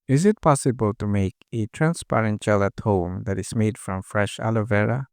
Is it possible to make a transparent gel at home that is made from fresh aloe vera?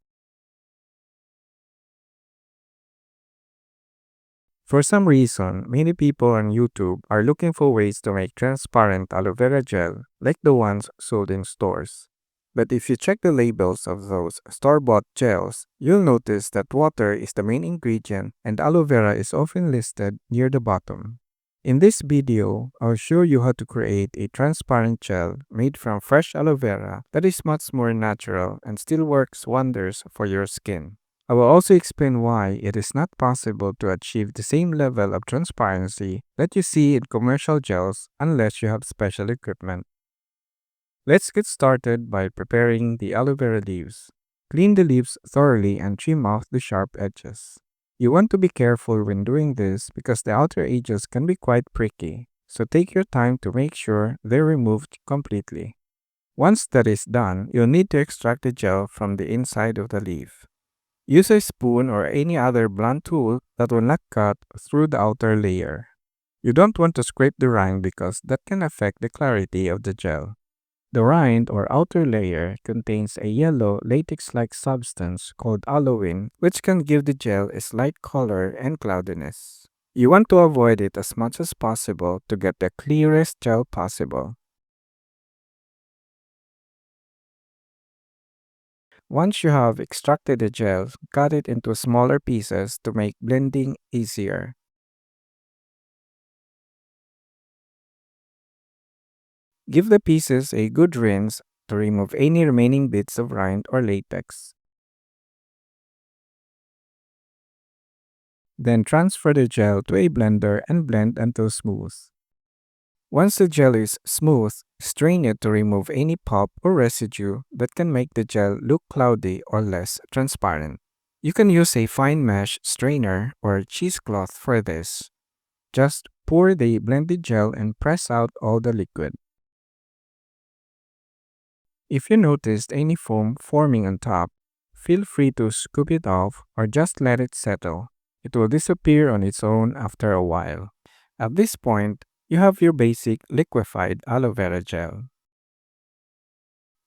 For some reason, many people on YouTube are looking for ways to make transparent aloe vera gel like the ones sold in stores. But if you check the labels of those store-bought gels, you'll notice that water is the main ingredient and aloe vera is often listed near the bottom. In this video, I'll show you how to create a transparent gel made from fresh aloe vera that is much more natural and still works wonders for your skin. I will also explain why it is not possible to achieve the same level of transparency that you see in commercial gels unless you have special equipment. Let's get started by preparing the aloe vera leaves. Clean the leaves thoroughly and trim off the sharp edges. You want to be careful when doing this because the outer edges can be quite pricky, so take your time to make sure they're removed completely. Once that is done, you'll need to extract the gel from the inside of the leaf. Use a spoon or any other blunt tool that will not cut through the outer layer. You don't want to scrape the rind because that can affect the clarity of the gel. The rind or outer layer contains a yellow latex-like substance called aloin, which can give the gel a slight color and cloudiness. You want to avoid it as much as possible to get the clearest gel possible. Once you have extracted the gel, cut it into smaller pieces to make blending easier. Give the pieces a good rinse to remove any remaining bits of rind or latex. Then transfer the gel to a blender and blend until smooth. Once the gel is smooth, strain it to remove any pulp or residue that can make the gel look cloudy or less transparent. You can use a fine mesh strainer or cheesecloth for this. Just pour the blended gel and press out all the liquid. If you noticed any foam forming on top, feel free to scoop it off or just let it settle. It will disappear on its own after a while. At this point, you have your basic liquefied aloe vera gel.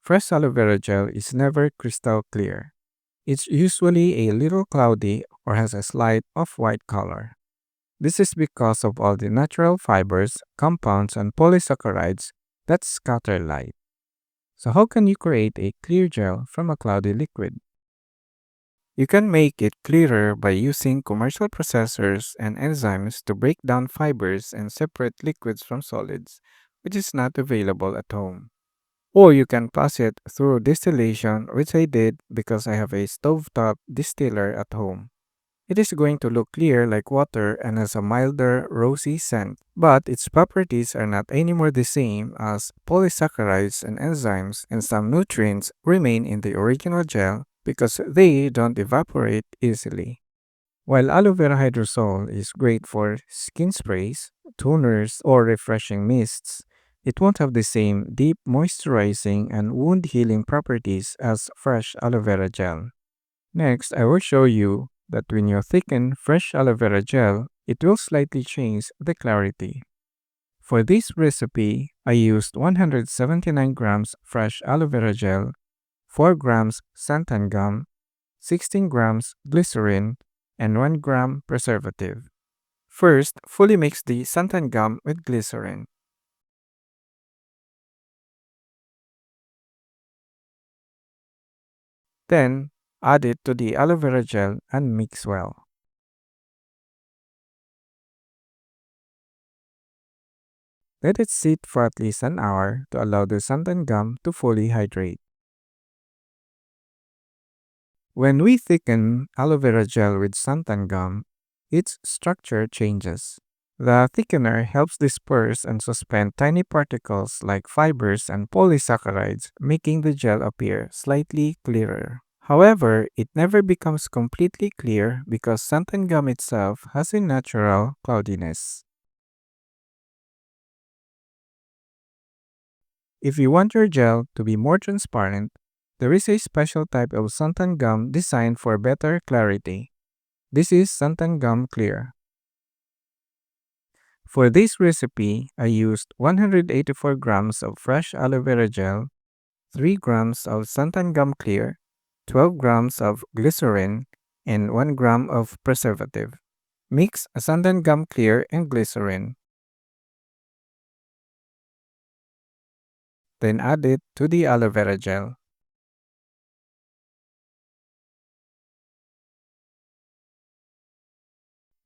Fresh aloe vera gel is never crystal clear. It's usually a little cloudy or has a slight off-white color. This is because of all the natural fibers, compounds, and polysaccharides that scatter light. So how can you create a clear gel from a cloudy liquid? You can make it clearer by using commercial processors and enzymes to break down fibers and separate liquids from solids, which is not available at home. Or you can pass it through distillation, which I did because I have a stovetop distiller at home. It is going to look clear like water and has a milder, rosy scent, but its properties are not anymore the same as polysaccharides and enzymes, and some nutrients remain in the original gel because they don't evaporate easily. While aloe vera hydrosol is great for skin sprays, toners, or refreshing mists, it won't have the same deep moisturizing and wound healing properties as fresh aloe vera gel. Next, I will show you that when you thicken fresh aloe vera gel, it will slightly change the clarity. For this recipe, I used 179 grams fresh aloe vera gel, 4 grams xanthan gum, 16 grams glycerin, and 1 gram preservative. First, fully mix the xanthan gum with glycerin. Then, add it to the aloe vera gel and mix well. Let it sit for at least an hour to allow the xanthan gum to fully hydrate. When we thicken aloe vera gel with xanthan gum, its structure changes. The thickener helps disperse and suspend tiny particles like fibers and polysaccharides, making the gel appear slightly clearer. However, it never becomes completely clear because xanthan gum itself has a natural cloudiness. If you want your gel to be more transparent, there is a special type of xanthan gum designed for better clarity. This is xanthan gum clear. For this recipe, I used 184 grams of fresh aloe vera gel, 3 grams of santan gum clear, 12 grams of glycerin, and 1 gram of preservative. Mix santan gum clear and glycerin, then add it to the aloe vera gel.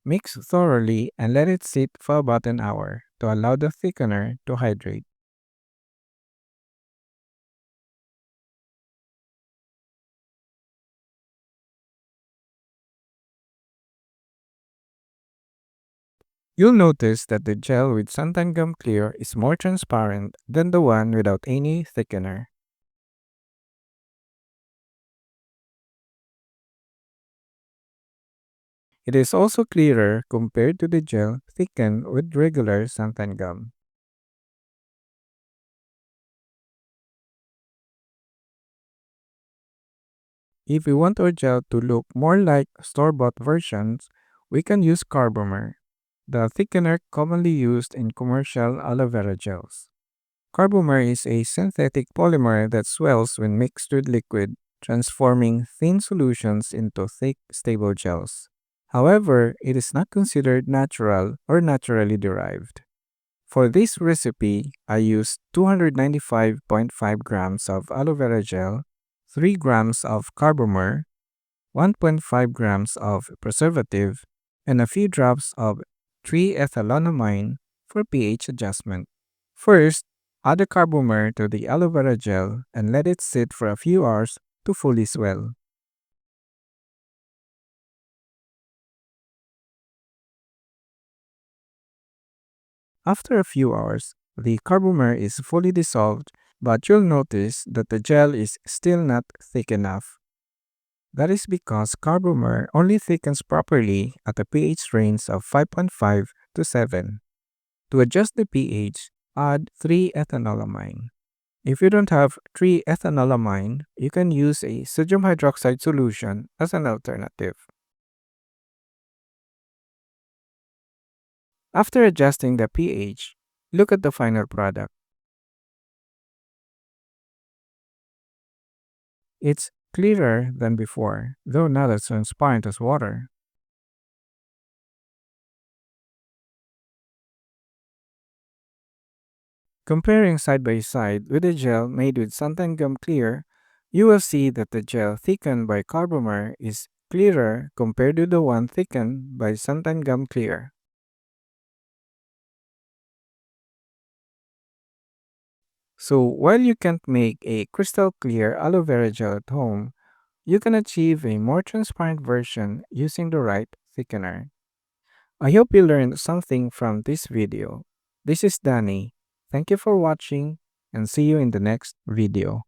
Mix thoroughly and let it sit for about an hour to allow the thickener to hydrate. You'll notice that the gel with santan gum clear is more transparent than the one without any thickener. It is also clearer compared to the gel thickened with regular santan gum. If we want our gel to look more like store-bought versions, we can use carbomer, the thickener commonly used in commercial aloe vera gels. Carbomer is a synthetic polymer that swells when mixed with liquid, transforming thin solutions into thick, stable gels. However, it is not considered natural or naturally derived. For this recipe, I used 295.5 grams of aloe vera gel, 3 grams of carbomer, 1.5 grams of preservative, and a few drops of 3-ethylenamine for pH adjustment. First, add the carbomer to the aloe vera gel and let it sit for a few hours to fully swell. After a few hours, the carbomer is fully dissolved, but you'll notice that the gel is still not thick enough. That is because carbomer only thickens properly at a pH range of 5.5 to 7. To adjust the pH, add 3-ethanolamine. If you don't have 3-ethanolamine, you can use a sodium hydroxide solution as an alternative. After adjusting the pH, look at the final product. It's clearer than before, though not as transparent as water. Comparing side by side with the gel made with santan gum clear, you will see that the gel thickened by carbomer is clearer compared to the one thickened by santan gum clear. So while you can't make a crystal clear aloe vera gel at home, you can achieve a more transparent version using the right thickener. I hope you learned something from this video. This is Danny. Thank you for watching and see you in the next video.